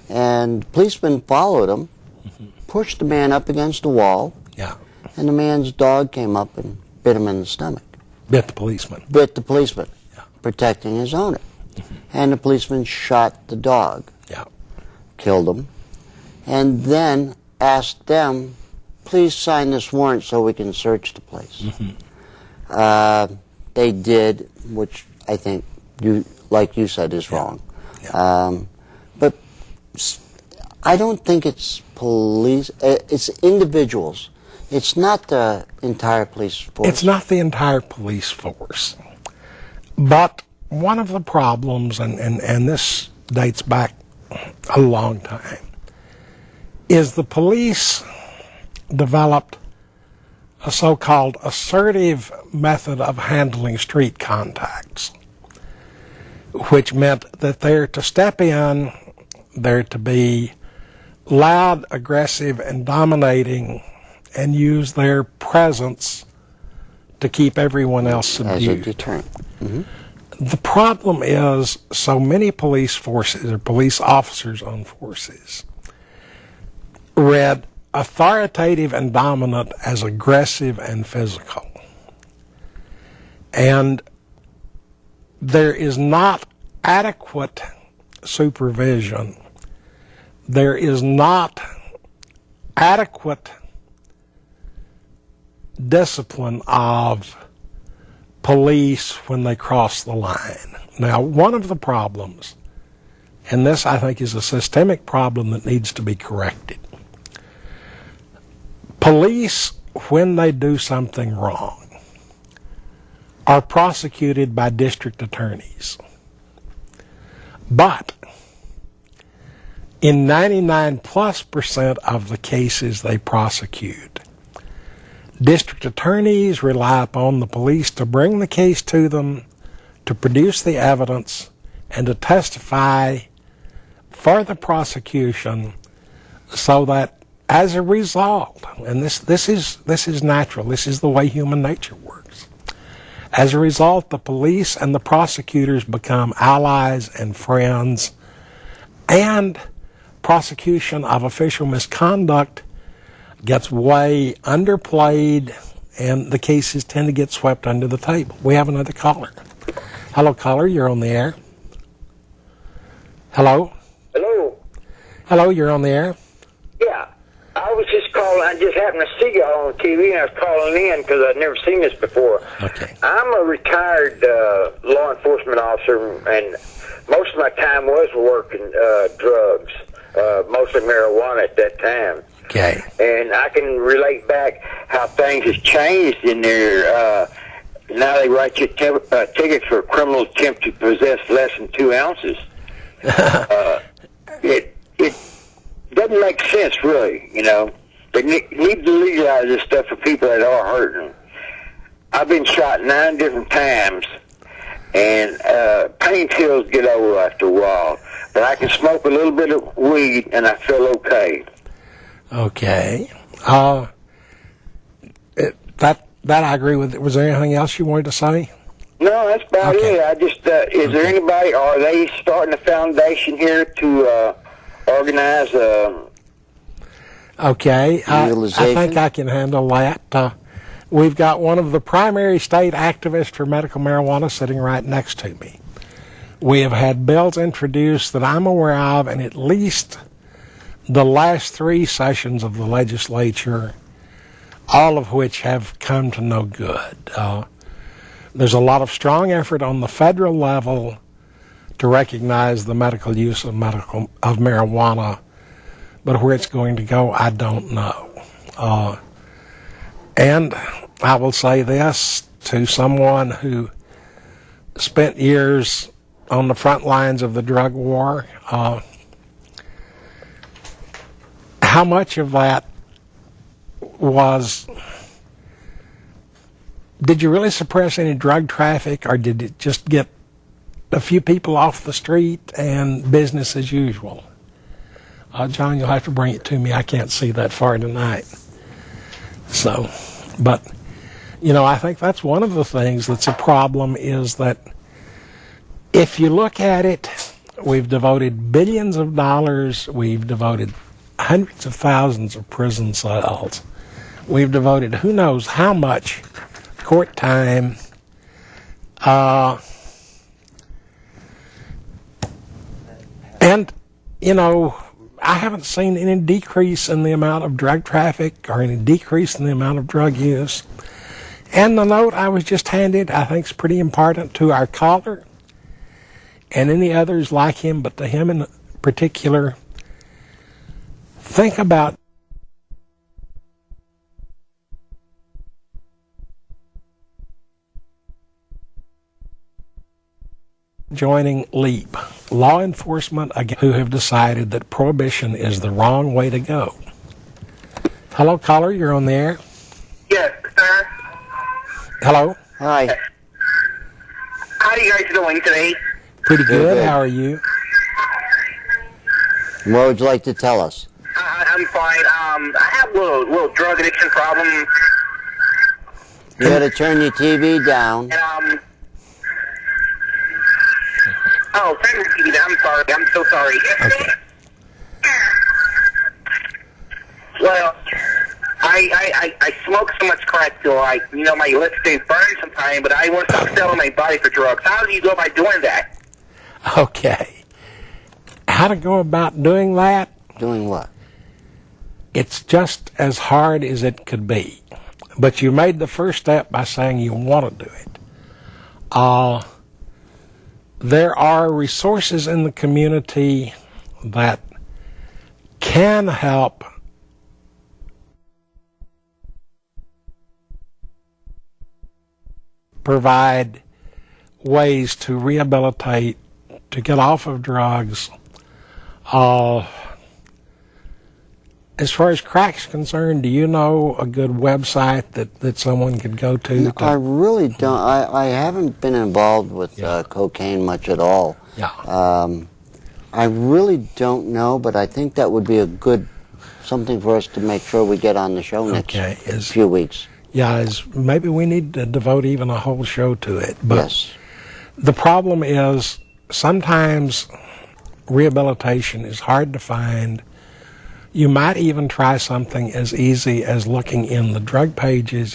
and policemen followed him, pushed the man up against the wall, and the man's dog came up and bit him in the stomach. Bit the policeman. Bit the policeman, protecting his owner. And the policeman shot the dog, killed him, and then asked them, please sign this warrant so we can search the place. They did, which I think, like you said, is wrong. But I don't think it's police, it's individuals. It's not the entire police force. It's not the entire police force. But one of the problems, and this dates back a long time, is the police developed a so-called assertive method of handling street contacts, which meant that they're to step in, they're to be loud, aggressive, and dominating, and use their presence to keep everyone else subdued. As a deterrent. The problem is so many police forces, or police officers on forces, read authoritative and dominant as aggressive and physical. And there is not adequate supervision. There is not adequate discipline of police when they cross the line. Now, one of the problems, and this I think is a systemic problem that needs to be corrected, police, when they do something wrong, are prosecuted by district attorneys. But in 99+% of the cases they prosecute, district attorneys rely upon the police to bring the case to them, to produce the evidence, and to testify for the prosecution, so that as a result, and this is natural, this is the way human nature works. As a result, the police and the prosecutors become allies and friends, and prosecution of official misconduct gets way underplayed, and the cases tend to get swept under the table. We have another caller. Hello, caller, you're on the air. Hello? Hello? Hello, you're on the air. Yeah, I was just calling. I just happened to see you on TV, and I was calling in because I'd never seen this before. Okay. I'm a retired law enforcement officer, and most of my time was working drugs, mostly marijuana at that time. Okay. And I can relate back how things have changed in there. Now they write you a ticket for a criminal attempt to possess less than 2 ounces. It doesn't make sense, really, you know. They need to legalize this stuff for people that are hurting. I've been shot 9 different times, and pain pills get over after a while. But I can smoke a little bit of weed, and I feel okay. Okay. That I agree with. Was there anything else you wanted to say? No, that's about it. I just, is there anybody, are they starting a foundation here to organize okay. I think I can handle that. We've got one of the primary state activists for medical marijuana sitting right next to me. We have had bills introduced that I'm aware of in at least the last 3 sessions of the legislature, all of which have come to no good. There's a lot of strong effort on the federal level to recognize the medical use of marijuana, but where it's going to go, I don't know. And I will say this to someone who spent years on the front lines of the drug war. How much of that was, did you really suppress any drug traffic, or did it just get a few people off the street and business as usual? John, you'll have to bring it to me. I can't see that far tonight. So, but, you know, I think that's one of the things that's a problem, is that if you look at it we've devoted billions of dollars. We've devoted hundreds of thousands of prison cells. We've devoted who knows how much court time. And, you know, I haven't seen any decrease in the amount of drug traffic or any decrease in the amount of drug use. And the note I was just handed, I think, is pretty important to our caller and any others like him, but to him in particular. Think about joining LEAP, law enforcement who have decided that prohibition is the wrong way to go. Hello, caller, you're on the air. Yes, sir. Hello. Hi. How are you guys doing today? Pretty good. Good. How are you? What would you like to tell us? I'm fine. I have a little drug addiction problem. You got to turn your TV down. And, oh, turn your TV down. I'm sorry. I'm so sorry. Okay. Well, I smoke so much crack till my lips stay burned sometimes, but I want to stop selling my body for drugs. How do you go about doing that? Okay. How to go about doing that? Doing what? It's just as hard as it could be. But you made the first step by saying you want to do it. There are resources in the community that can help provide ways to rehabilitate, to get off of drugs. As far as crack's concerned, do you know a good website that someone could go to? No, I really don't. I haven't been involved with cocaine much at all. Yeah. I really don't know, but I think that would be a good something for us to make sure we get on the show next few weeks. Yeah, maybe we need to devote even a whole show to it. But yes. The problem is sometimes rehabilitation is hard to find. You might even try something as easy as looking in the drug pages